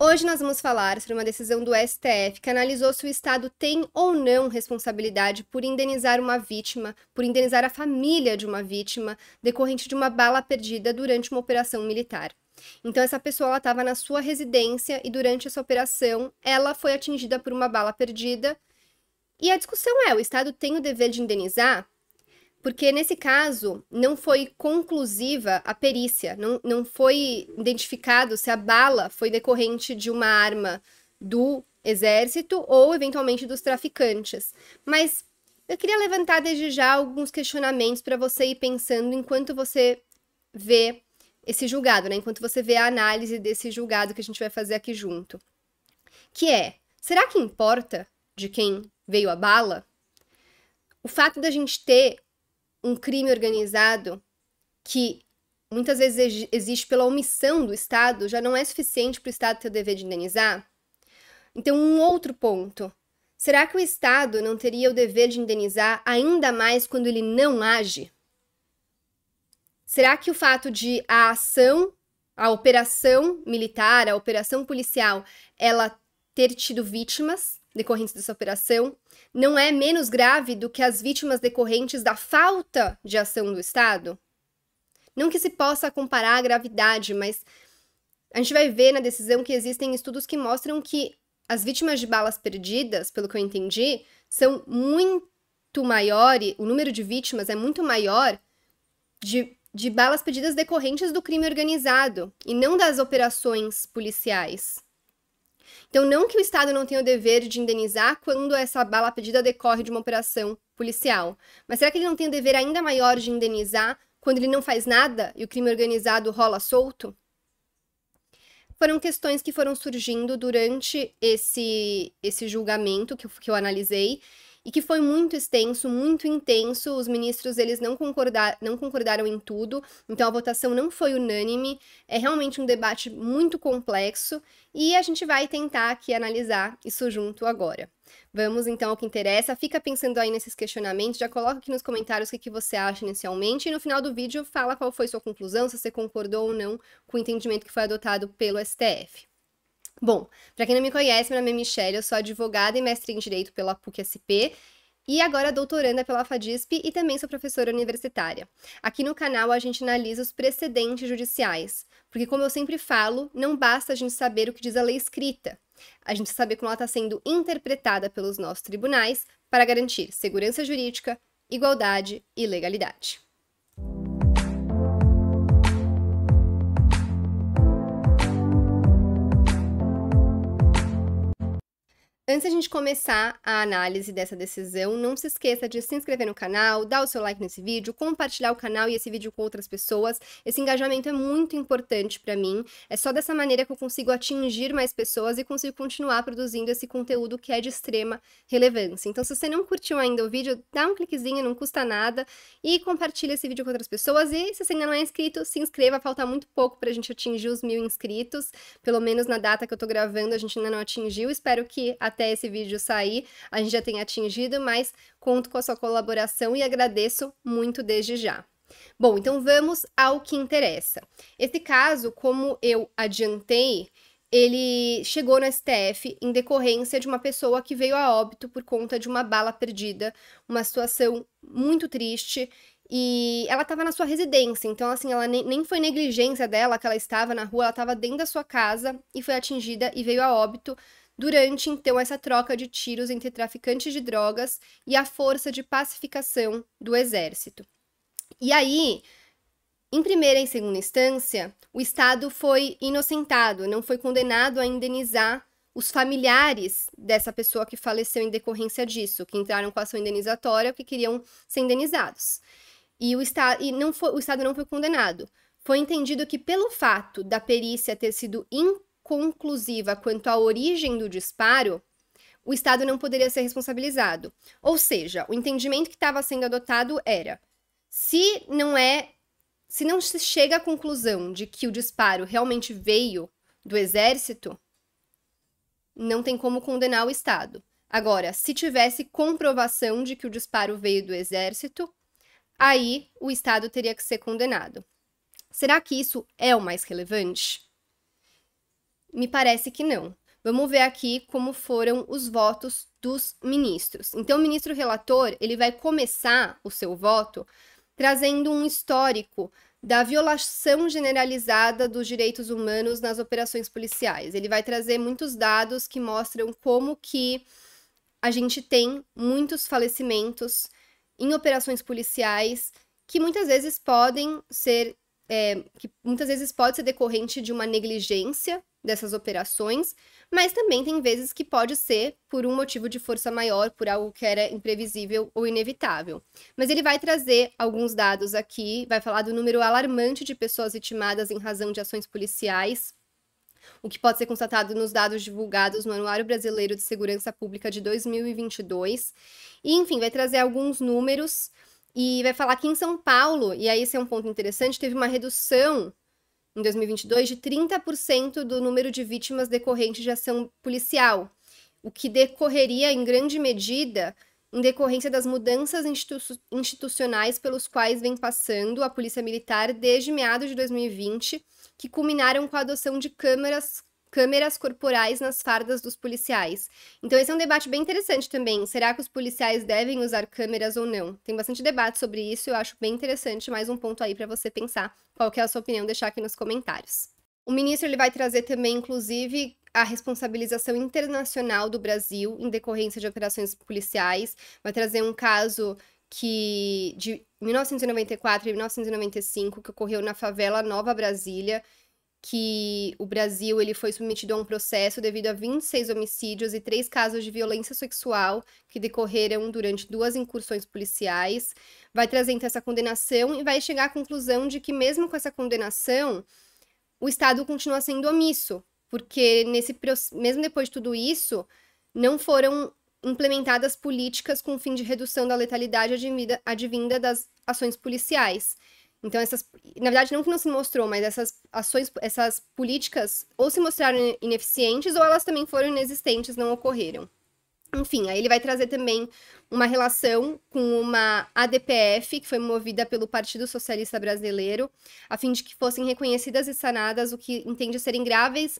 Hoje nós vamos falar sobre uma decisão do STF que analisou se o Estado tem ou não responsabilidade por indenizar uma vítima, por indenizar a família de uma vítima decorrente de uma bala perdida durante uma operação militar. Então essa pessoa estava na sua residência e durante essa operação ela foi atingida por uma bala perdida. E a discussão é, o Estado tem o dever de indenizar? Porque nesse caso não foi conclusiva a perícia, não foi identificado se a bala foi decorrente de uma arma do exército ou eventualmente dos traficantes. Mas eu queria levantar desde já alguns questionamentos para você ir pensando enquanto você vê esse julgado, né? Enquanto você vê a análise desse julgado que a gente vai fazer aqui junto. Que é, será que importa de quem veio a bala? O fato da gente ter um crime organizado que muitas vezes existe pela omissão do Estado já não é suficiente para o Estado ter o dever de indenizar? Então, um outro ponto. Será que o Estado não teria o dever de indenizar ainda mais quando ele não age? Será que o fato de a ação, a operação militar, a operação policial, ela ter tido vítimas decorrentes dessa operação, não é menos grave do que as vítimas decorrentes da falta de ação do Estado? Não que se possa comparar a gravidade, mas a gente vai ver na decisão que existem estudos que mostram que as vítimas de balas perdidas, pelo que eu entendi, são muito maiores, o número de vítimas é muito maior de balas perdidas decorrentes do crime organizado e não das operações policiais. Então, não que o Estado não tenha o dever de indenizar quando essa bala perdida decorre de uma operação policial, mas será que ele não tem o dever ainda maior de indenizar quando ele não faz nada e o crime organizado rola solto? Foram questões que foram surgindo durante esse julgamento que eu analisei e que foi muito extenso, muito intenso. Os ministros eles não concordaram em tudo, então a votação não foi unânime. É realmente um debate muito complexo e a gente vai tentar aqui analisar isso junto agora. Vamos então ao que interessa. Fica pensando aí nesses questionamentos, já coloca aqui nos comentários o que você acha inicialmente e no final do vídeo fala qual foi sua conclusão, se você concordou ou não com o entendimento que foi adotado pelo STF. Bom, para quem não me conhece, meu nome é Michelle, eu sou advogada e mestre em Direito pela PUC-SP e agora doutoranda pela FADISP e também sou professora universitária. Aqui no canal a gente analisa os precedentes judiciais, porque como eu sempre falo, não basta a gente saber o que diz a lei escrita, a gente precisa saber como ela está sendo interpretada pelos nossos tribunais para garantir segurança jurídica, igualdade e legalidade. Antes de a gente começar a análise dessa decisão, não se esqueça de se inscrever no canal, dar o seu like nesse vídeo, compartilhar o canal e esse vídeo com outras pessoas. Esse engajamento é muito importante para mim. É só dessa maneira que eu consigo atingir mais pessoas e consigo continuar produzindo esse conteúdo que é de extrema relevância. Então, se você não curtiu ainda o vídeo, dá um cliquezinho, não custa nada, e compartilha esse vídeo com outras pessoas. E se você ainda não é inscrito, se inscreva, falta muito pouco pra gente atingir os 1000 inscritos. Pelo menos na data que eu tô gravando, a gente ainda não atingiu. Espero que até esse vídeo sair, a gente já tenha atingido, mas conto com a sua colaboração e agradeço muito desde já. Bom, então vamos ao que interessa. Esse caso, como eu adiantei, ele chegou no STF em decorrência de uma pessoa que veio a óbito por conta de uma bala perdida, uma situação muito triste. E ela estava na sua residência, então assim, ela nem foi negligência dela que ela estava na rua, ela estava dentro da sua casa e foi atingida e veio a óbito durante, então, essa troca de tiros entre traficantes de drogas e a força de pacificação do exército. E aí, em primeira e segunda instância, o Estado foi inocentado, não foi condenado a indenizar os familiares dessa pessoa que faleceu em decorrência disso, que entraram com a ação indenizatória, que queriam ser indenizados. E o Estado não foi condenado. Foi entendido que pelo fato da perícia ter sido inconclusiva quanto à origem do disparo, o Estado não poderia ser responsabilizado. Ou seja, o entendimento que estava sendo adotado era, se não se chega à conclusão de que o disparo realmente veio do exército, não tem como condenar o Estado. Agora, se tivesse comprovação de que o disparo veio do exército, aí o Estado teria que ser condenado. Será que isso é o mais relevante? Me parece que não. Vamos ver aqui como foram os votos dos ministros. Então, o ministro relator, ele vai começar o seu voto trazendo um histórico da violação generalizada dos direitos humanos nas operações policiais. Ele vai trazer muitos dados que mostram como que a gente tem muitos falecimentos em operações policiais que muitas vezes podem ser que muitas vezes pode ser decorrente de uma negligência dessas operações, mas também tem vezes que pode ser por um motivo de força maior, por algo que era imprevisível ou inevitável. Mas ele vai trazer alguns dados aqui, vai falar do número alarmante de pessoas vitimadas em razão de ações policiais, o que pode ser constatado nos dados divulgados no Anuário Brasileiro de Segurança Pública de 2022. E, enfim, vai trazer alguns números e vai falar que em São Paulo, e aí esse é um ponto interessante, teve uma redução em 2022 de 30% do número de vítimas decorrentes de ação policial, o que decorreria em grande medida em decorrência das mudanças institucionais pelos quais vem passando a Polícia Militar desde meados de 2020, que culminaram com a adoção de câmeras corporais nas fardas dos policiais. Então esse é um debate bem interessante também. Será que os policiais devem usar câmeras ou não? Tem bastante debate sobre isso, eu acho bem interessante. Mais um ponto aí para você pensar. Qual que é a sua opinião? Deixar aqui nos comentários. O ministro ele vai trazer também, inclusive, a responsabilização internacional do Brasil em decorrência de operações policiais. Vai trazer um caso de 1994 e 1995, que ocorreu na favela Nova Brasília, que o Brasil ele foi submetido a um processo devido a 26 homicídios e 3 casos de violência sexual que decorreram durante 2 incursões policiais. Vai trazer então essa condenação e vai chegar à conclusão de que mesmo com essa condenação, o Estado continua sendo omisso, porque mesmo depois de tudo isso, não foram implementadas políticas com o fim de redução da letalidade advinda das ações policiais. Então, na verdade, não que não se mostrou, mas essas políticas ou se mostraram ineficientes ou elas também foram inexistentes, não ocorreram. Enfim, aí ele vai trazer também uma relação com uma ADPF, que foi movida pelo Partido Socialista Brasileiro, a fim de que fossem reconhecidas e sanadas o que entende serem graves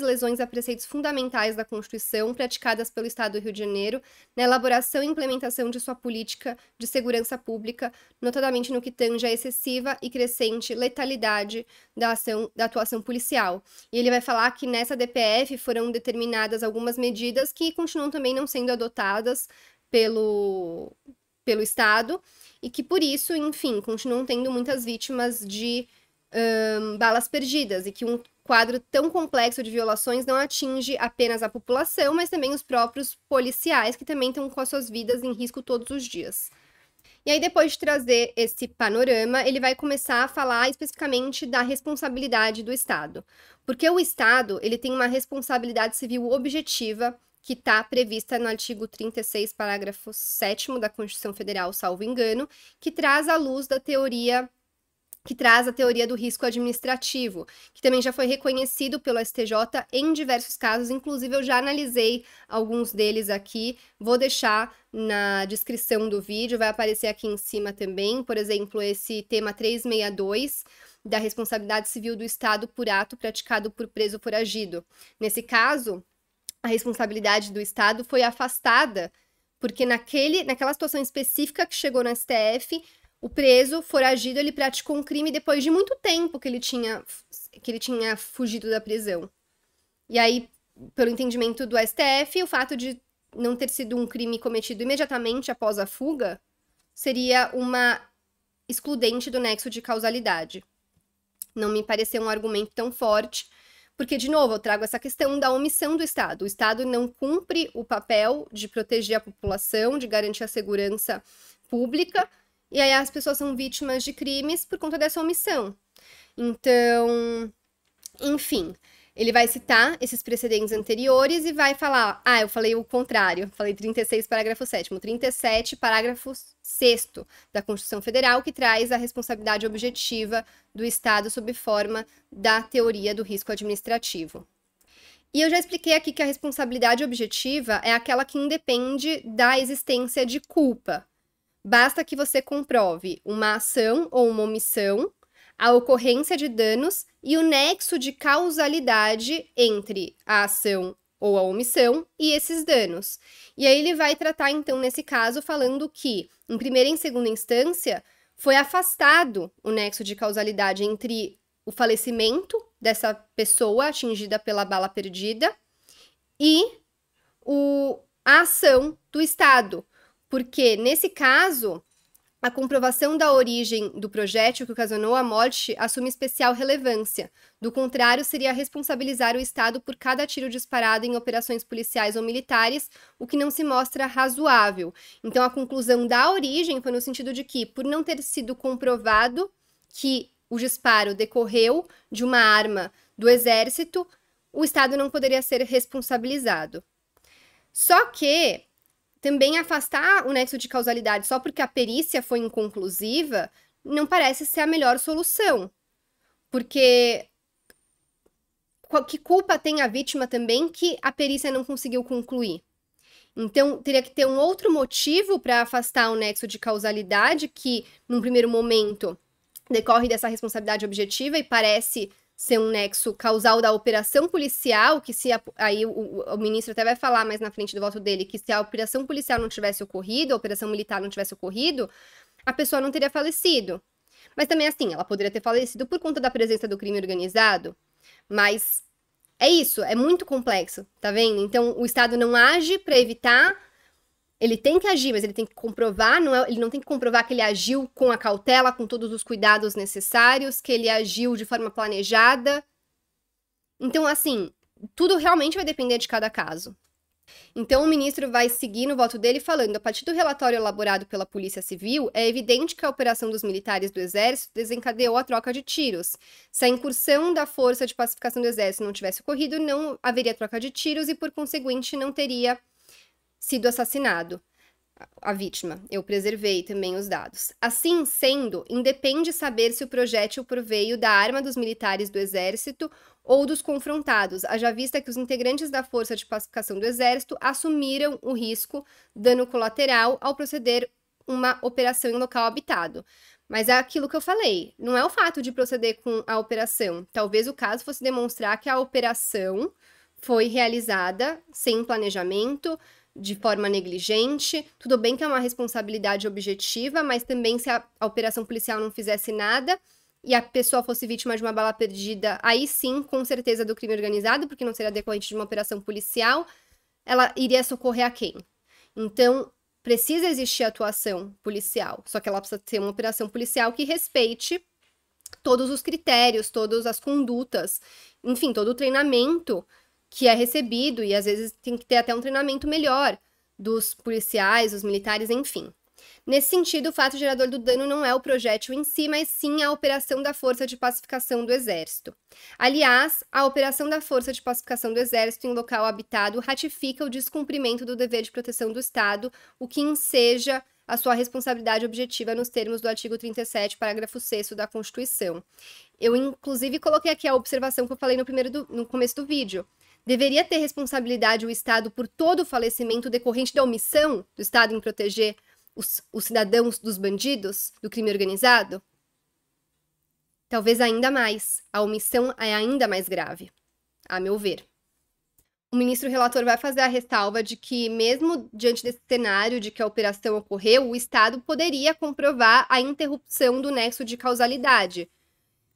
lesões a preceitos fundamentais da Constituição praticadas pelo Estado do Rio de Janeiro na elaboração e implementação de sua política de segurança pública, notadamente no que tange à excessiva e crescente letalidade da atuação policial. E ele vai falar que nessa ADPF foram determinadas algumas medidas que continuam também não sendo adotadas pelo Estado, e que por isso, enfim, continuam tendo muitas vítimas de balas perdidas, e que um quadro tão complexo de violações não atinge apenas a população, mas também os próprios policiais, que também estão com as suas vidas em risco todos os dias. E aí, depois de trazer esse panorama, ele vai começar a falar especificamente da responsabilidade do Estado. Porque o Estado, ele tem uma responsabilidade civil objetiva que está prevista no artigo 36, parágrafo 7º da Constituição Federal, salvo engano, que traz a teoria do risco administrativo, que também já foi reconhecido pelo STJ em diversos casos, inclusive eu já analisei alguns deles aqui, vou deixar na descrição do vídeo, vai aparecer aqui em cima também, por exemplo, esse tema 362, da responsabilidade civil do Estado por ato praticado por preso foragido. Nesse caso, a responsabilidade do Estado foi afastada, porque naquela situação específica que chegou no STF, o preso foragido, ele praticou um crime depois de muito tempo que ele tinha fugido da prisão. E aí, pelo entendimento do STF, o fato de não ter sido um crime cometido imediatamente após a fuga seria uma excludente do nexo de causalidade. Não me pareceu um argumento tão forte, porque, de novo, eu trago essa questão da omissão do Estado. O Estado não cumpre o papel de proteger a população, de garantir a segurança pública, e aí as pessoas são vítimas de crimes por conta dessa omissão. Então, enfim, ele vai citar esses precedentes anteriores e vai falar, eu falei o contrário, falei 36, parágrafo 7º, 37, parágrafo 6º da Constituição Federal, que traz a responsabilidade objetiva do Estado sob forma da teoria do risco administrativo. E eu já expliquei aqui que a responsabilidade objetiva é aquela que independe da existência de culpa. Basta que você comprove uma ação ou uma omissão a ocorrência de danos e o nexo de causalidade entre a ação ou a omissão e esses danos. E aí ele vai tratar, então, nesse caso, falando que, em primeira e em segunda instância, foi afastado o nexo de causalidade entre o falecimento dessa pessoa atingida pela bala perdida e a ação do Estado. Porque, nesse caso, a comprovação da origem do projétil que ocasionou a morte assume especial relevância. Do contrário, seria responsabilizar o Estado por cada tiro disparado em operações policiais ou militares, o que não se mostra razoável. Então, a conclusão da origem foi no sentido de que, por não ter sido comprovado que o disparo decorreu de uma arma do Exército, o Estado não poderia ser responsabilizado. Só que também afastar o nexo de causalidade só porque a perícia foi inconclusiva não parece ser a melhor solução. Porque que culpa tem a vítima também que a perícia não conseguiu concluir? Então, teria que ter um outro motivo para afastar o nexo de causalidade que, num primeiro momento, decorre dessa responsabilidade objetiva e parece ser um nexo causal da operação policial, que se aí o ministro até vai falar mais na frente do voto dele, que se a operação policial não tivesse ocorrido, a operação militar não tivesse ocorrido, a pessoa não teria falecido. Mas também assim, ela poderia ter falecido por conta da presença do crime organizado, mas é isso, é muito complexo, tá vendo? Então, o Estado não age para evitar. Ele tem que agir, mas ele tem que comprovar, ele não tem que comprovar que ele agiu com a cautela, com todos os cuidados necessários, que ele agiu de forma planejada. Então, assim, tudo realmente vai depender de cada caso. Então, o ministro vai seguir no voto dele falando, a partir do relatório elaborado pela Polícia Civil, é evidente que a operação dos militares do Exército desencadeou a troca de tiros. Se a incursão da Força de Pacificação do Exército não tivesse ocorrido, não haveria troca de tiros e, por conseguinte, não teria sido assassinado a vítima. Eu preservei também os dados. Assim sendo, independe saber se o projétil proveio da arma dos militares do Exército ou dos confrontados, haja vista que os integrantes da Força de Pacificação do Exército assumiram o risco dano colateral ao proceder uma operação em local habitado. Mas é aquilo que eu falei, não é o fato de proceder com a operação. Talvez o caso fosse demonstrar que a operação foi realizada sem planejamento, de forma negligente. Tudo bem que é uma responsabilidade objetiva, mas também se a operação policial não fizesse nada e a pessoa fosse vítima de uma bala perdida, aí sim, com certeza, do crime organizado, porque não seria decorrente de uma operação policial, ela iria socorrer a quem? Então, precisa existir atuação policial, só que ela precisa ser uma operação policial que respeite todos os critérios, todas as condutas, enfim, todo o treinamento que é recebido, e às vezes tem que ter até um treinamento melhor dos policiais, dos militares, enfim. Nesse sentido, o fato gerador do dano não é o projétil em si, mas sim a operação da Força de Pacificação do Exército. Aliás, a operação da Força de Pacificação do Exército em local habitado ratifica o descumprimento do dever de proteção do Estado, o que enseja a sua responsabilidade objetiva nos termos do artigo 37, parágrafo 6º da Constituição. Eu, inclusive, coloquei aqui a observação que eu falei no começo do vídeo. Deveria ter responsabilidade o Estado por todo o falecimento decorrente da omissão do Estado em proteger os cidadãos dos bandidos, do crime organizado? Talvez ainda mais. A omissão é ainda mais grave, a meu ver. O ministro relator vai fazer a ressalva de que, mesmo diante desse cenário de que a operação ocorreu, o Estado poderia comprovar a interrupção do nexo de causalidade,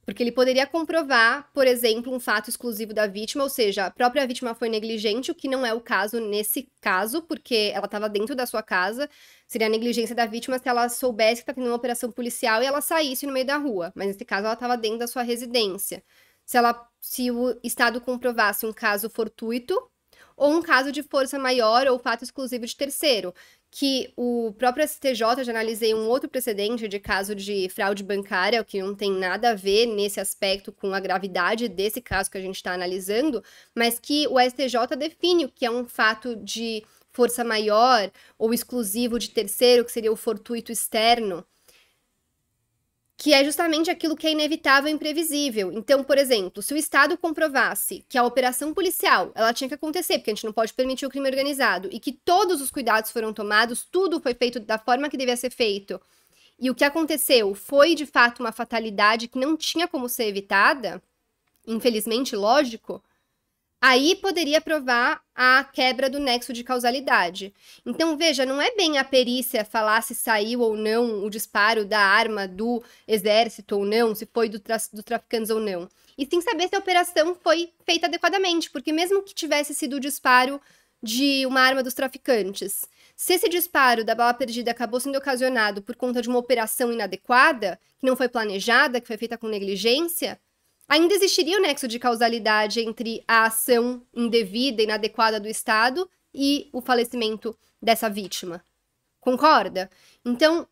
porque ele poderia comprovar, por exemplo, um fato exclusivo da vítima, ou seja, a própria vítima foi negligente, o que não é o caso nesse caso, porque ela estava dentro da sua casa. Seria a negligência da vítima se ela soubesse que está tendo uma operação policial e ela saísse no meio da rua. Mas nesse caso, ela estava dentro da sua residência. Se o Estado comprovasse um caso fortuito ou um caso de força maior ou fato exclusivo de terceiro, que o próprio STJ, já analisei um outro precedente de caso de fraude bancária, o que não tem nada a ver nesse aspecto com a gravidade desse caso que a gente está analisando, mas que o STJ define o que é um fato de força maior ou exclusivo de terceiro, que seria o fortuito externo, que é justamente aquilo que é inevitável e imprevisível. Então, por exemplo, se o Estado comprovasse que a operação policial, ela tinha que acontecer, porque a gente não pode permitir o crime organizado, e que todos os cuidados foram tomados, tudo foi feito da forma que devia ser feito, e o que aconteceu foi de fato uma fatalidade que não tinha como ser evitada, infelizmente, lógico, aí poderia provar a quebra do nexo de causalidade. Então, veja, não é bem a perícia falar se saiu ou não o disparo da arma do exército ou não, se foi do traficantes ou não. E sim saber se a operação foi feita adequadamente, porque mesmo que tivesse sido o disparo de uma arma dos traficantes, se esse disparo da bala perdida acabou sendo ocasionado por conta de uma operação inadequada, que não foi planejada, que foi feita com negligência, ainda existiria o nexo de causalidade entre a ação indevida e inadequada do Estado e o falecimento dessa vítima. Concorda? Então,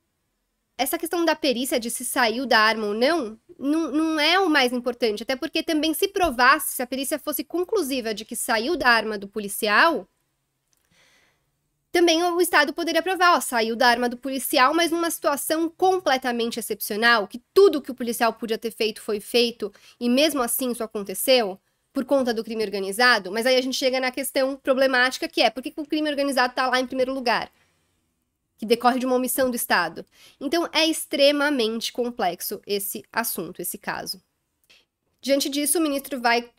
essa questão da perícia de se saiu da arma ou não, não é o mais importante. Até porque também se provasse, se a perícia fosse conclusiva de que saiu da arma do policial, também o Estado poderia provar, ó, saiu da arma do policial, mas numa situação completamente excepcional, que tudo que o policial podia ter feito foi feito, e mesmo assim isso aconteceu, por conta do crime organizado. Mas aí a gente chega na questão problemática, que é, por que o crime organizado está lá em primeiro lugar? Que decorre de uma omissão do Estado. Então, é extremamente complexo esse assunto, esse caso. Diante disso, o ministro vai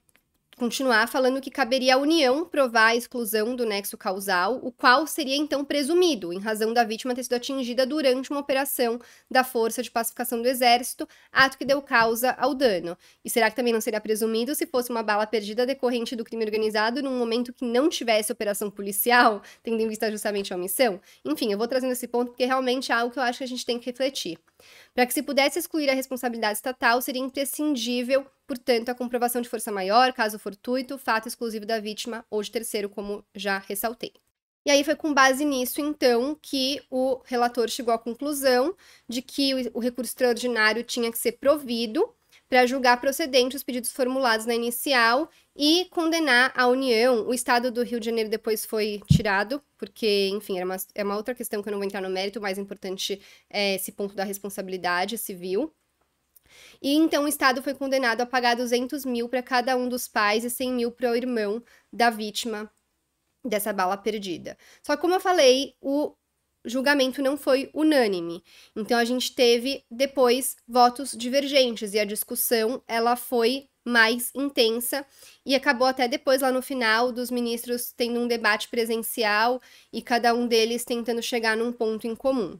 continuar falando que caberia à União provar a exclusão do nexo causal, o qual seria então presumido, em razão da vítima ter sido atingida durante uma operação da Força de Pacificação do Exército, ato que deu causa ao dano. E será que também não seria presumido se fosse uma bala perdida decorrente do crime organizado num momento que não tivesse operação policial, tendo em vista justamente a omissão? Enfim, eu vou trazendo esse ponto porque realmente é algo que eu acho que a gente tem que refletir. Para que se pudesse excluir a responsabilidade estatal, seria imprescindível, portanto, a comprovação de força maior, caso fortuito, fato exclusivo da vítima ou de terceiro, como já ressaltei. E aí foi com base nisso, então, que o relator chegou à conclusão de que o recurso extraordinário tinha que ser provido para julgar procedente os pedidos formulados na inicial e condenar a União. O Estado do Rio de Janeiro depois foi tirado, porque, enfim, é uma outra questão que eu não vou entrar no mérito, o mais importante é esse ponto da responsabilidade civil. E então o Estado foi condenado a pagar 200 mil para cada um dos pais e 100 mil para o irmão da vítima dessa bala perdida. Só que, como eu falei, o julgamento não foi unânime. Então a gente teve depois votos divergentes e a discussão ela foi mais intensa e acabou até depois lá no final dos ministros tendo um debate presencial e cada um deles tentando chegar num ponto em comum.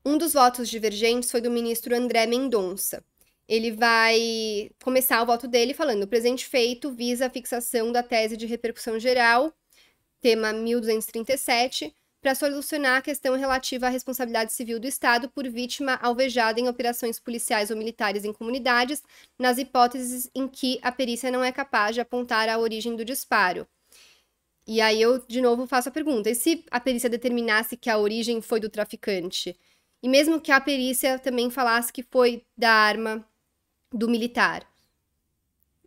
Um dos votos divergentes foi do ministro André Mendonça. Ele vai começar o voto dele falando: o presente feito visa a fixação da tese de repercussão geral, tema 1237, para solucionar a questão relativa à responsabilidade civil do Estado por vítima alvejada em operações policiais ou militares em comunidades, nas hipóteses em que a perícia não é capaz de apontar a origem do disparo. E aí eu, de novo, faço a pergunta: e se a perícia determinasse que a origem foi do traficante? E mesmo que a perícia também falasse que foi da arma do militar?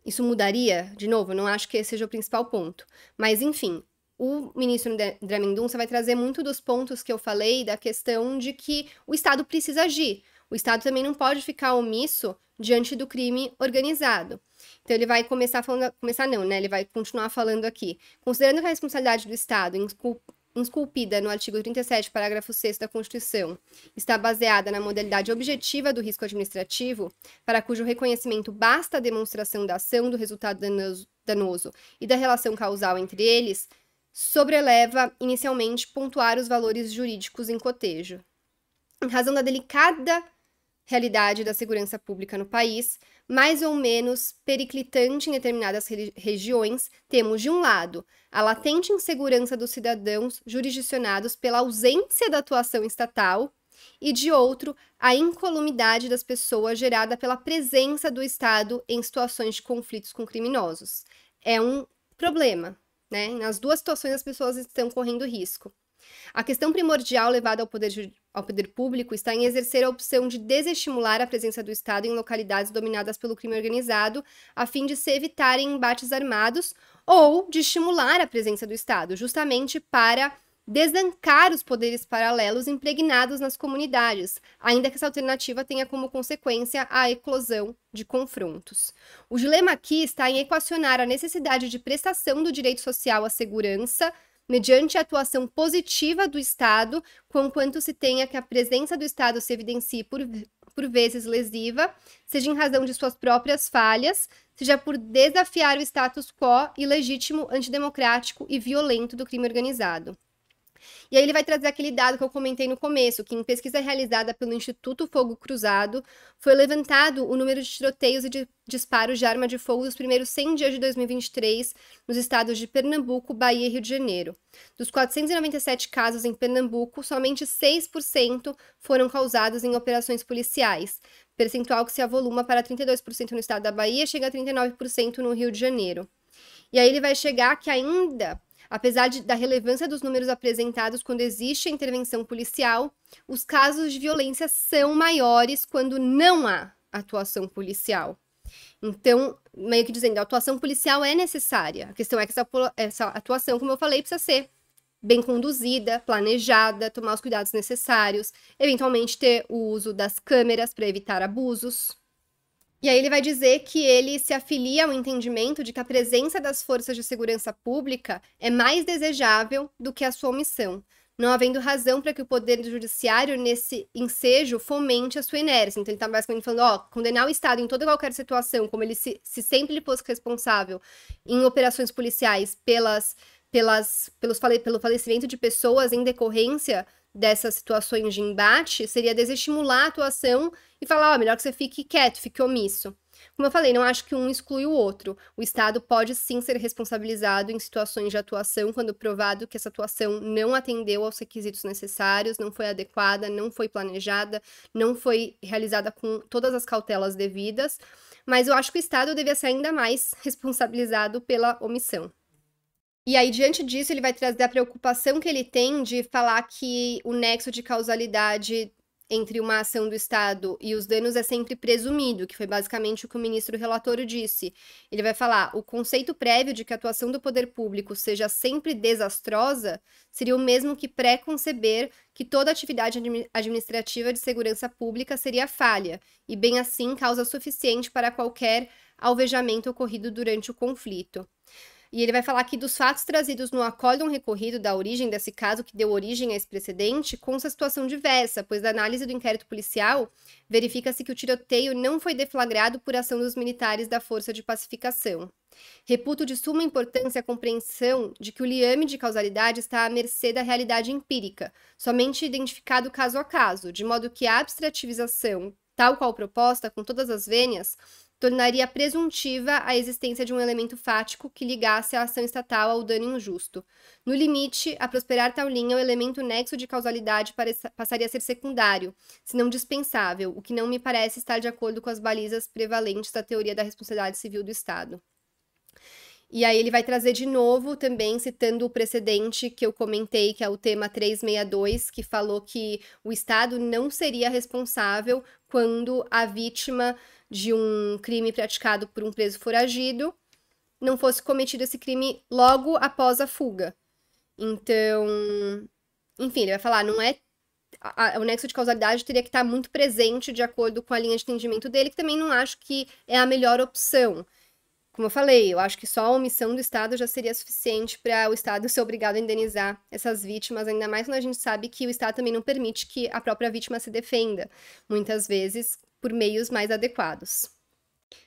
Isso mudaria? De novo, eu não acho que esse seja o principal ponto. Mas, enfim, o ministro André Mendonça vai trazer muito dos pontos que eu falei da questão de que o Estado precisa agir. O Estado também não pode ficar omisso diante do crime organizado. Então ele vai começar falando, ele vai continuar falando aqui. Considerando que a responsabilidade do Estado esculpida no artigo 37, parágrafo 6º da Constituição, está baseada na modalidade objetiva do risco administrativo, para cujo reconhecimento basta a demonstração da ação, do resultado danoso e da relação causal entre eles, sobreleva inicialmente pontuar os valores jurídicos em cotejo. Em razão da delicada realidade da segurança pública no país, mais ou menos periclitante em determinadas regiões, temos, de um lado, a latente insegurança dos cidadãos jurisdicionados pela ausência da atuação estatal, e, de outro, a incolumidade das pessoas gerada pela presença do Estado em situações de conflitos com criminosos. É um problema, né? Nas duas situações as pessoas estão correndo risco. A questão primordial levada ao poder público está em exercer a opção de desestimular a presença do Estado em localidades dominadas pelo crime organizado, a fim de se evitarem embates armados, ou de estimular a presença do Estado, justamente para desancar os poderes paralelos impregnados nas comunidades, ainda que essa alternativa tenha como consequência a eclosão de confrontos. O dilema aqui está em equacionar a necessidade de prestação do direito social à segurança mediante a atuação positiva do Estado, conquanto se tenha que a presença do Estado se evidencie por vezes lesiva, seja em razão de suas próprias falhas, seja por desafiar o status quo ilegítimo, antidemocrático e violento do crime organizado. E aí ele vai trazer aquele dado que eu comentei no começo, que em pesquisa realizada pelo Instituto Fogo Cruzado, foi levantado o número de tiroteios e de disparos de arma de fogo dos primeiros 100 dias de 2023 nos estados de Pernambuco, Bahia e Rio de Janeiro. Dos 497 casos em Pernambuco, somente 6% foram causados em operações policiais, percentual que se avoluma para 32% no estado da Bahia e chega a 39% no Rio de Janeiro. E aí ele vai chegar que ainda, apesar da relevância dos números apresentados quando existe a intervenção policial, os casos de violência são maiores quando não há atuação policial. Então, meio que dizendo, a atuação policial é necessária. A questão é que essa atuação, como eu falei, precisa ser bem conduzida, planejada, tomar os cuidados necessários, eventualmente ter o uso das câmeras para evitar abusos. E aí ele vai dizer que ele se afilia ao entendimento de que a presença das forças de segurança pública é mais desejável do que a sua omissão, não havendo razão para que o poder judiciário, nesse ensejo, fomente a sua inércia. Então ele está basicamente falando, ó, condenar o Estado em toda e qualquer situação, como ele se sempre ele fosse responsável em operações policiais pelo falecimento de pessoas em decorrência dessas situações de embate, seria desestimular a atuação e falar, ó, melhor que você fique quieto, fique omisso. Como eu falei, não acho que um exclui o outro. O Estado pode sim ser responsabilizado em situações de atuação quando provado que essa atuação não atendeu aos requisitos necessários, não foi adequada, não foi planejada, não foi realizada com todas as cautelas devidas, mas eu acho que o Estado devia ser ainda mais responsabilizado pela omissão. E aí, diante disso, ele vai trazer a preocupação que ele tem de falar que o nexo de causalidade entre uma ação do Estado e os danos é sempre presumido, que foi basicamente o que o ministro relator disse. Ele vai falar, o conceito prévio de que a atuação do poder público seja sempre desastrosa seria o mesmo que pré-conceber que toda atividade administrativa de segurança pública seria falha, e bem assim causa suficiente para qualquer alvejamento ocorrido durante o conflito. E ele vai falar que dos fatos trazidos no acórdão recorrido da origem desse caso que deu origem a esse precedente, consta a situação diversa, pois da análise do inquérito policial, verifica-se que o tiroteio não foi deflagrado por ação dos militares da Força de Pacificação. Reputo de suma importância a compreensão de que o liame de causalidade está à mercê da realidade empírica, somente identificado caso a caso, de modo que a abstrativização, tal qual proposta, com todas as vênias, tornaria presuntiva a existência de um elemento fático que ligasse a ação estatal ao dano injusto. No limite, a prosperar tal linha, o elemento nexo de causalidade passaria a ser secundário, se não dispensável, o que não me parece estar de acordo com as balizas prevalentes da teoria da responsabilidade civil do Estado. E aí ele vai trazer de novo, também citando o precedente que eu comentei, que é o tema 362, que falou que o Estado não seria responsável quando a vítima de um crime praticado por um preso foragido não fosse cometido esse crime logo após a fuga. Então, enfim, ele vai falar, não é o nexo de causalidade teria que estar muito presente de acordo com a linha de entendimento dele, que também não acho que é a melhor opção. Como eu falei, eu acho que só a omissão do Estado já seria suficiente para o Estado ser obrigado a indenizar essas vítimas, ainda mais quando a gente sabe que o Estado também não permite que a própria vítima se defenda, muitas vezes por meios mais adequados.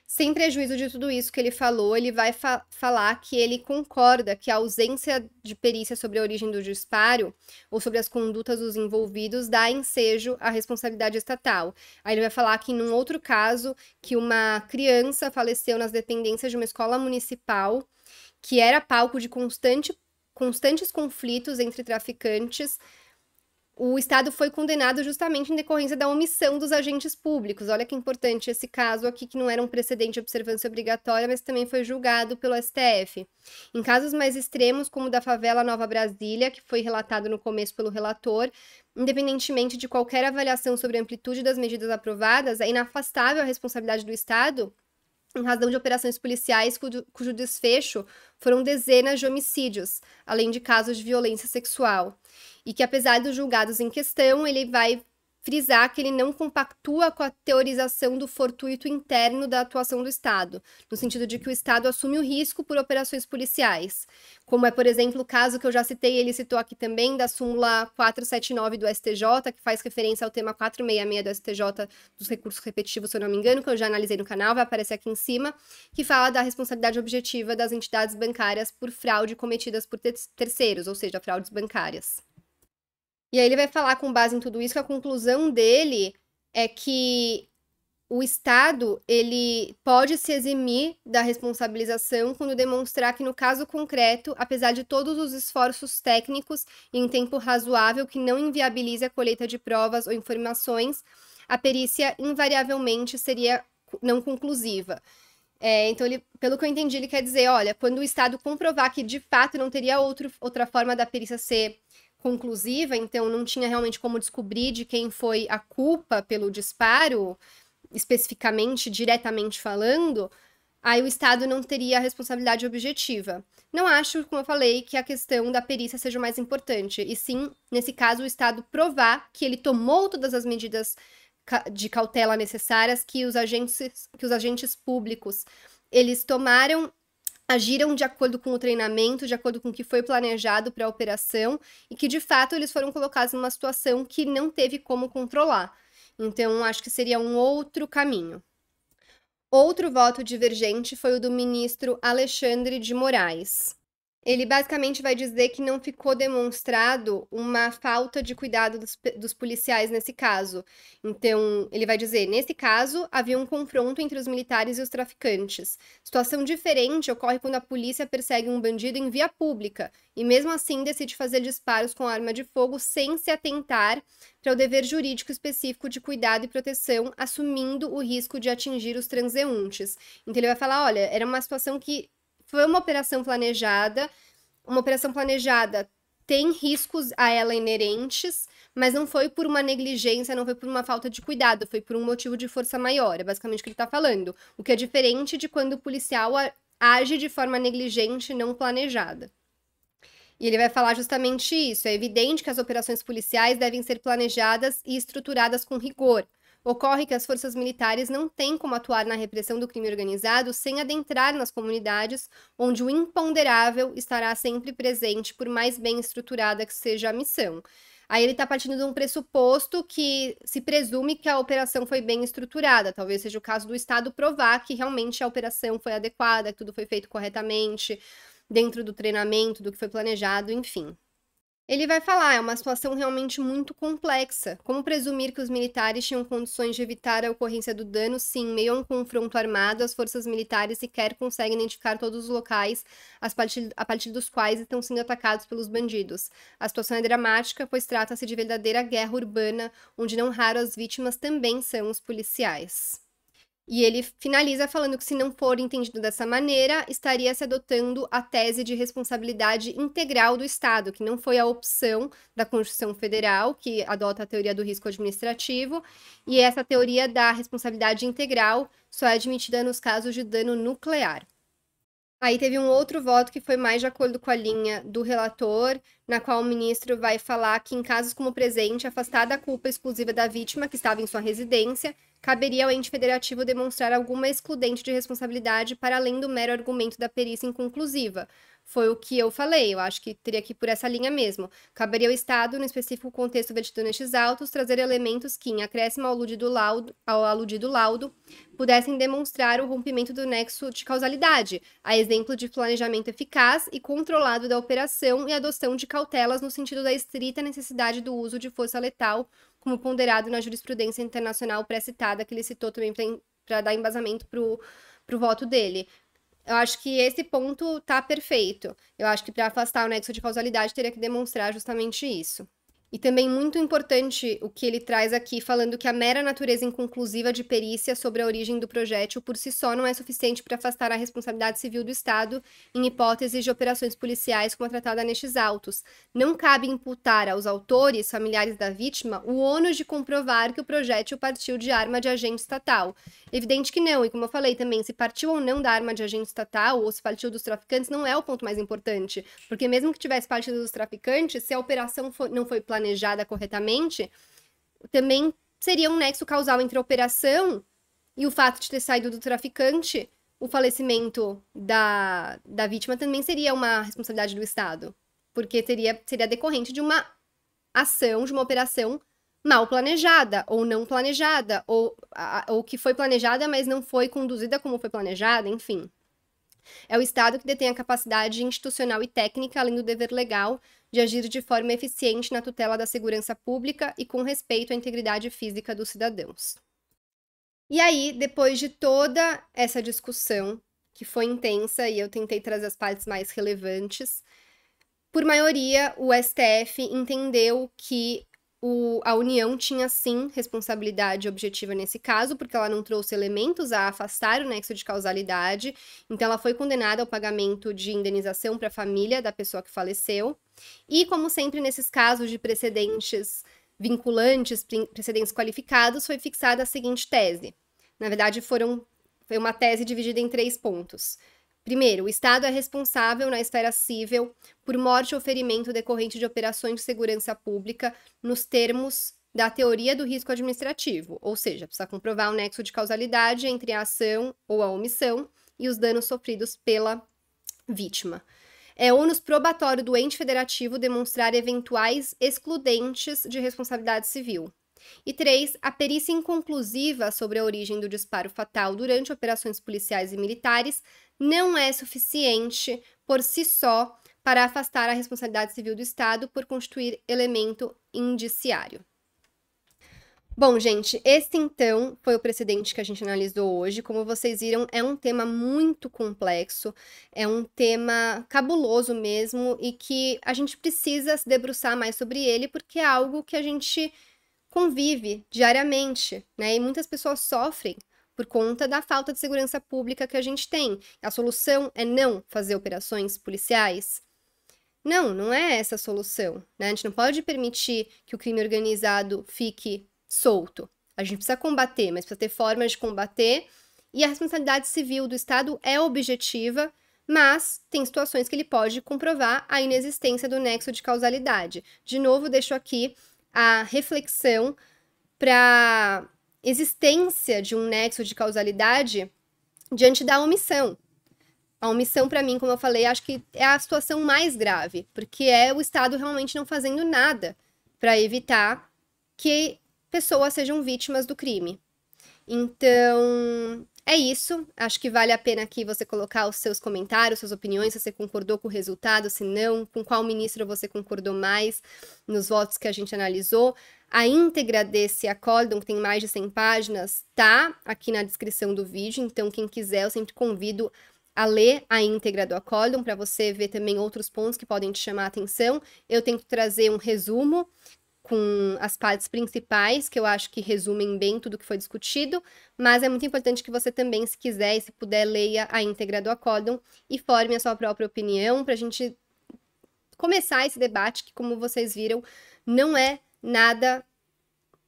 Sem prejuízo de tudo isso que ele falou, ele vai falar que ele concorda que a ausência de perícia sobre a origem do disparo ou sobre as condutas dos envolvidos dá ensejo à responsabilidade estatal. Aí ele vai falar que, num outro caso, que uma criança faleceu nas dependências de uma escola municipal, que era palco de constantes conflitos entre traficantes. O Estado foi condenado justamente em decorrência da omissão dos agentes públicos. Olha que importante esse caso aqui, que não era um precedente de observância obrigatória, mas também foi julgado pelo STF. Em casos mais extremos, como o da favela Nova Brasília, que foi relatado no começo pelo relator, independentemente de qualquer avaliação sobre a amplitude das medidas aprovadas, é inafastável a responsabilidade do Estado em razão de operações policiais cujo desfecho foram dezenas de homicídios, além de casos de violência sexual. E que, apesar dos julgados em questão, ele vai frisar que ele não compactua com a teorização do fortuito interno da atuação do Estado, no sentido de que o Estado assume o risco por operações policiais, como é, por exemplo, o caso que eu já citei, ele citou aqui também, da súmula 479 do STJ, que faz referência ao tema 466 do STJ dos recursos repetitivos, se eu não me engano, que eu já analisei no canal, vai aparecer aqui em cima, que fala da responsabilidade objetiva das entidades bancárias por fraude cometidas por terceiros, ou seja, fraudes bancárias. E aí ele vai falar, com base em tudo isso, que a conclusão dele é que o Estado, ele pode se eximir da responsabilização quando demonstrar que, no caso concreto, apesar de todos os esforços técnicos e em tempo razoável que não inviabilize a colheita de provas ou informações, a perícia invariavelmente seria não conclusiva. Então, pelo que eu entendi, ele quer dizer, olha, quando o Estado comprovar que, de fato, não teria outra forma da perícia ser conclusiva, então não tinha realmente como descobrir de quem foi a culpa pelo disparo, especificamente, diretamente falando, aí o Estado não teria a responsabilidade objetiva. Não acho, como eu falei, que a questão da perícia seja o mais importante, e sim, nesse caso, o Estado provar que ele tomou todas as medidas de cautela necessárias que os agentes públicos, eles agiram de acordo com o treinamento, de acordo com o que foi planejado para a operação, e que, de fato, eles foram colocados numa situação que não teve como controlar. Então, acho que seria um outro caminho. Outro voto divergente foi o do ministro Alexandre de Moraes. Ele basicamente vai dizer que não ficou demonstrado uma falta de cuidado dos policiais nesse caso. Então, ele vai dizer, nesse caso, havia um confronto entre os militares e os traficantes. Situação diferente ocorre quando a polícia persegue um bandido em via pública e, mesmo assim, decide fazer disparos com arma de fogo sem se atentar para o dever jurídico específico de cuidado e proteção, assumindo o risco de atingir os transeuntes. Então, ele vai falar, olha, era uma situação que foi uma operação planejada tem riscos a ela inerentes, mas não foi por uma negligência, não foi por uma falta de cuidado, foi por um motivo de força maior, é basicamente o que ele está falando. O que é diferente de quando o policial age de forma negligente e não planejada. E ele vai falar justamente isso, é evidente que as operações policiais devem ser planejadas e estruturadas com rigor. Ocorre que as forças militares não têm como atuar na repressão do crime organizado sem adentrar nas comunidades, onde o imponderável estará sempre presente, por mais bem estruturada que seja a missão. Aí ele está partindo de um pressuposto que se presume que a operação foi bem estruturada. Talvez seja o caso do Estado provar que realmente a operação foi adequada, que tudo foi feito corretamente, dentro do treinamento, do que foi planejado, enfim. Ele vai falar, é uma situação realmente muito complexa. Como presumir que os militares tinham condições de evitar a ocorrência do dano se, em meio a um confronto armado, as forças militares sequer conseguem identificar todos os locais a partir dos quais estão sendo atacados pelos bandidos? A situação é dramática, pois trata-se de verdadeira guerra urbana, onde não raro as vítimas também são os policiais. E ele finaliza falando que, se não for entendido dessa maneira, estaria se adotando a tese de responsabilidade integral do Estado, que não foi a opção da Constituição Federal, que adota a teoria do risco administrativo, e essa teoria da responsabilidade integral só é admitida nos casos de dano nuclear. Aí teve um outro voto que foi mais de acordo com a linha do relator, na qual o ministro vai falar que, em casos como o presente, afastada a culpa exclusiva da vítima que estava em sua residência, caberia ao ente federativo demonstrar alguma excludente de responsabilidade para além do mero argumento da perícia inconclusiva. Foi o que eu falei, eu acho que teria que ir por essa linha mesmo. Caberia ao Estado, no específico contexto vertido nestes autos, trazer elementos que, em acréscimo ao aludido laudo, pudessem demonstrar o rompimento do nexo de causalidade, a exemplo de planejamento eficaz e controlado da operação e adoção de cautelas no sentido da estrita necessidade do uso de força letal, como ponderado na jurisprudência internacional pré-citada, que ele citou também para dar embasamento para o voto dele. Eu acho que esse ponto tá perfeito. Eu acho que para afastar o nexo de causalidade teria que demonstrar justamente isso. E também muito importante o que ele traz aqui, falando que a mera natureza inconclusiva de perícia sobre a origem do projétil por si só não é suficiente para afastar a responsabilidade civil do Estado em hipóteses de operações policiais como a tratada nestes autos. Não cabe imputar aos autores, familiares da vítima, o ônus de comprovar que o projétil partiu de arma de agente estatal. Evidente que não, e como eu falei também, se partiu ou não da arma de agente estatal, ou se partiu dos traficantes, não é o ponto mais importante, porque mesmo que tivesse partido dos traficantes, se a operação não foi planejada corretamente, também seria um nexo causal entre a operação e o fato de ter saído do traficante. O falecimento da vítima também seria uma responsabilidade do Estado, porque seria decorrente de uma ação, de uma operação mal planejada, ou não planejada, ou que foi planejada, mas não foi conduzida como foi planejada, enfim. É o Estado que detém a capacidade institucional e técnica, além do dever legal, de agir de forma eficiente na tutela da segurança pública e com respeito à integridade física dos cidadãos. E aí, depois de toda essa discussão, que foi intensa, e eu tentei trazer as partes mais relevantes, por maioria, o STF entendeu que a União tinha, sim, responsabilidade objetiva nesse caso, porque ela não trouxe elementos a afastar o nexo de causalidade, então ela foi condenada ao pagamento de indenização para a família da pessoa que faleceu. E, como sempre nesses casos de precedentes vinculantes, precedentes qualificados, foi fixada a seguinte tese. Na verdade, foi uma tese dividida em 3 pontos. Primeiro, o Estado é responsável na esfera civil por morte ou ferimento decorrente de operações de segurança pública nos termos da teoria do risco administrativo, ou seja, precisa comprovar o nexo de causalidade entre a ação ou a omissão e os danos sofridos pela vítima. É ônus probatório do ente federativo demonstrar eventuais excludentes de responsabilidade civil. E 3, a perícia inconclusiva sobre a origem do disparo fatal durante operações policiais e militares não é suficiente por si só para afastar a responsabilidade civil do Estado por constituir elemento indiciário. Bom, gente, esse então foi o precedente que a gente analisou hoje. Como vocês viram, é um tema muito complexo, é um tema cabuloso mesmo e que a gente precisa se debruçar mais sobre ele porque é algo que a gente convive diariamente, né? E muitas pessoas sofrem por conta da falta de segurança pública que a gente tem. A solução é não fazer operações policiais? Não, não é essa a solução, né? A gente não pode permitir que o crime organizado fique solto. A gente precisa combater, mas precisa ter formas de combater. E a responsabilidade civil do Estado é objetiva, mas tem situações que ele pode comprovar a inexistência do nexo de causalidade. De novo, deixo aqui a reflexão para existência de um nexo de causalidade diante da omissão. A omissão, para mim, como eu falei, acho que é a situação mais grave, porque é o Estado realmente não fazendo nada para evitar que pessoas sejam vítimas do crime. Então, é isso. Acho que vale a pena aqui você colocar os seus comentários, suas opiniões, se você concordou com o resultado, se não, com qual ministro você concordou mais nos votos que a gente analisou. A íntegra desse acórdão, que tem mais de 100 páginas, tá aqui na descrição do vídeo, então quem quiser, eu sempre convido a ler a íntegra do acórdão, para você ver também outros pontos que podem te chamar a atenção. Eu tento trazer um resumo com as partes principais, que eu acho que resumem bem tudo que foi discutido, mas é muito importante que você também, se quiser e se puder, leia a íntegra do acórdão e forme a sua própria opinião, para a gente começar esse debate, que, como vocês viram, não é nada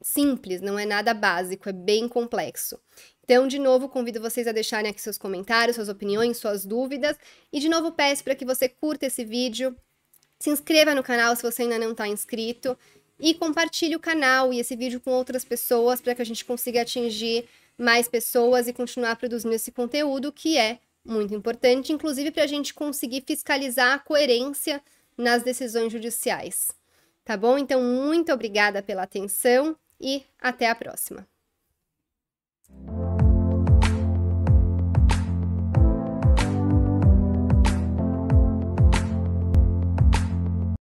simples, não é nada básico, é bem complexo. Então, de novo, convido vocês a deixarem aqui seus comentários, suas opiniões, suas dúvidas, e de novo peço para que você curta esse vídeo, se inscreva no canal se você ainda não está inscrito, e compartilhe o canal e esse vídeo com outras pessoas para que a gente consiga atingir mais pessoas e continuar produzindo esse conteúdo, que é muito importante, inclusive para a gente conseguir fiscalizar a coerência nas decisões judiciais. Tá bom? Então, muito obrigada pela atenção e até a próxima.